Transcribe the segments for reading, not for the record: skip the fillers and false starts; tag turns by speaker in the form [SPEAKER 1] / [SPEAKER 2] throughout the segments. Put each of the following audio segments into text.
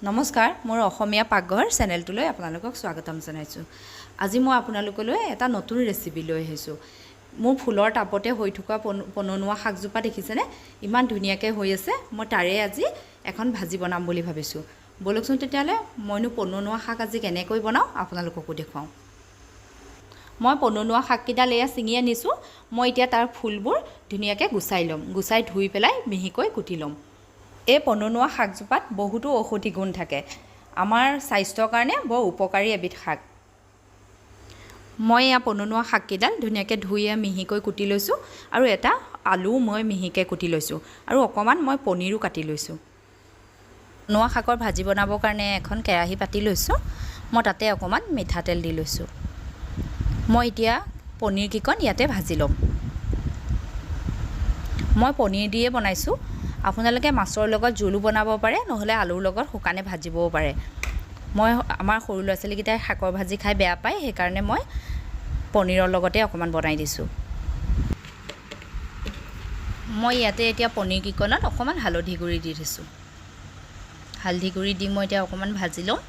[SPEAKER 1] নমস্কাৰ, মোৰ অসমীয়া পাকঘৰ চেনেলটোলৈ আপোনালোকক স্বাগতম জনাইছোঁ। আজি মই আপোনালোকলৈ এটা নতুন ৰেচিপি লৈ আহিছোঁ। মোৰ ফুলৰ টাবতে হৈ থকা পননোৱা শাকজোপা দেখিছেনে? ইমান ধুনীয়াকৈ হৈ আছে। মই তাৰে আজি এখন ভাজি বনাম বুলি ভাবিছোঁ। বলকচোন তেতিয়াহ'লে মইনো পননোৱা শাক আজি কেনেকৈ বনাওঁ আপোনালোককো দেখুৱাওঁ। মই পননোৱা শাককেইডাল এয়া ছিঙি আনিছোঁ। মই এতিয়া তাৰ ফুলবোৰ ধুনীয়াকৈ গুচাই ল'ম। গুচাই ধুই পেলাই মিহিকৈ কুটি ল'ম। এই পননোৱা শাকজোপাত বহুতো ঔষধি গুণ থাকে। আমাৰ স্বাস্থ্যৰ কাৰণে বৰ উপকাৰী এবিধ শাক। মই এয়া পননোৱা শাককেইডাল ধুনীয়াকৈ ধুই মিহিকৈ কুটি লৈছোঁ আৰু এটা আলু মই মিহিকৈ কুটি লৈছোঁ আৰু অকণমান মই পনীৰো কাটি লৈছোঁ। পননোৱা শাকৰ ভাজি বনাবৰ কাৰণে এখন কেৰাহী পাতি লৈছোঁ। মই তাতে অকণমান মিঠাতেল দি লৈছোঁ। মই এতিয়া পনীৰকেইকণ ইয়াতে ভাজি ল'ম। মই পনীৰ দিয়ে বনাইছোঁ। আপোনালোকে মাছৰ লগত জোলো বনাব পাৰে, নহ'লে আলুৰ লগত শুকানে ভাজিবও পাৰে। মই আমাৰ সৰু ল'ৰা ছোৱালীকেইটাই শাকৰ ভাজি খাই বেয়া পায়, সেইকাৰণে মই পনীৰৰ লগতে অকণমান বনাই দিছোঁ। মই ইয়াতে এতিয়া পনীৰকেইকণত অকণমান হালধি গুড়ি দি দিছোঁ। হালধি গুড়ি দি মই এতিয়া অকণমান ভাজি ল'ম।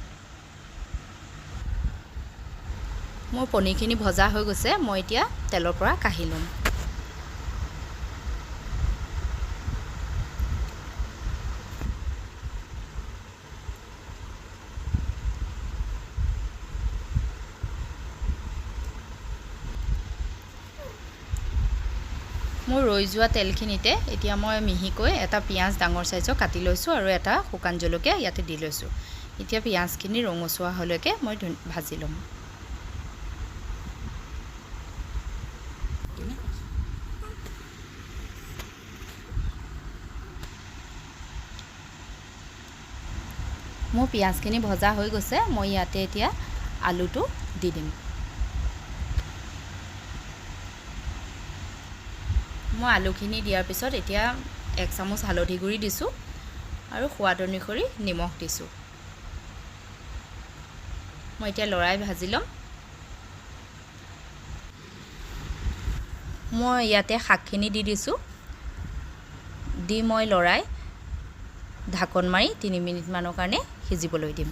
[SPEAKER 1] মোৰ পনীৰখিনি ভজা হৈ গৈছে। মই এতিয়া তেলৰ পৰা কাঢ়ি ল'ম। মোৰ ৰৈ যোৱা তেলখিনিতে এতিয়া মই মিহিকৈ এটা পিঁয়াজ ডাঙৰ চাইজৰ কাটি লৈছোঁ আৰু এটা শুকান জলকীয়া ইয়াতে দি লৈছোঁ। এতিয়া পিঁয়াজখিনি ৰঙচুৱা হোৱালৈকে মই ভাজি ল'ম। মোৰ পিঁয়াজখিনি ভজা হৈ গৈছে। মই ইয়াতে এতিয়া আলুটো দি দিম। মই আলুখিনি দিয়াৰ পিছত এতিয়া 1 চামুচ হালধি গুড়ি দিছোঁ আৰু সোৱাদ অনুসৰি নিমখ দিছোঁ। মই এতিয়া লৰাই ভাজি ল'ম। মই ইয়াতে শাকখিনি দি দিছোঁ। দি মই লৰাই ঢাকন মাৰি 3 মিনিটমানৰ কাৰণে সিজিবলৈ দিম।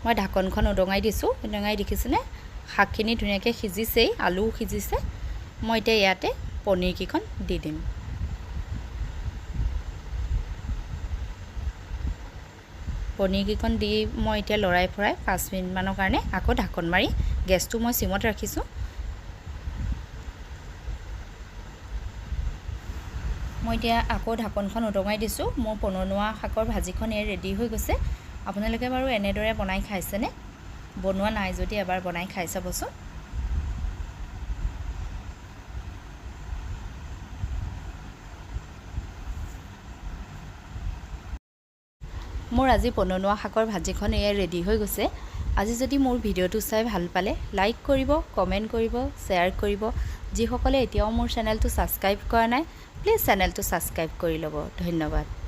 [SPEAKER 1] মই ঢাকনখন উদঙাই দিছোঁ। উদঙাই দেখিছেনে? শাকখিনি ধুনীয়াকৈ সিজিছেই, আলুও সিজিছে। মই এতিয়া ইয়াতে পনীৰকেইখন দি দিম। পনীৰকেইখন দি মই এতিয়া লৰাই ফৰাই 5 মিনিটমানৰ কাৰণে আকৌ ঢাকন মাৰি গেছটো মই চিমত ৰাখিছোঁ। মই এতিয়া আকৌ ঢাকনখন উদঙাই দিছোঁ। মোৰ পননোৱা শাকৰ ভাজিখন ৰেডি হৈ গৈছে। আপোনালোকে বাৰু এনেদৰে বনাই খাইছেনে? বনোৱা নাই যদি এবাৰ বনাই খাই চাবচোন। মোৰ আজি পননোৱা শাকৰ ভাজিখন ৰেডি হৈ গৈছে। আজি যদি মোৰ ভিডিঅ'টো চাই ভাল পালে লাইক কৰিব, কমেণ্ট কৰিব, শ্বেয়াৰ কৰিব। যিসকলে এতিয়াও মোৰ চেনেলটো ছাবস্ক্ৰাইব কৰা নাই, প্লিজ চেনেলটো ছাবস্ক্ৰাইব কৰি ল'ব। ধন্যবাদ।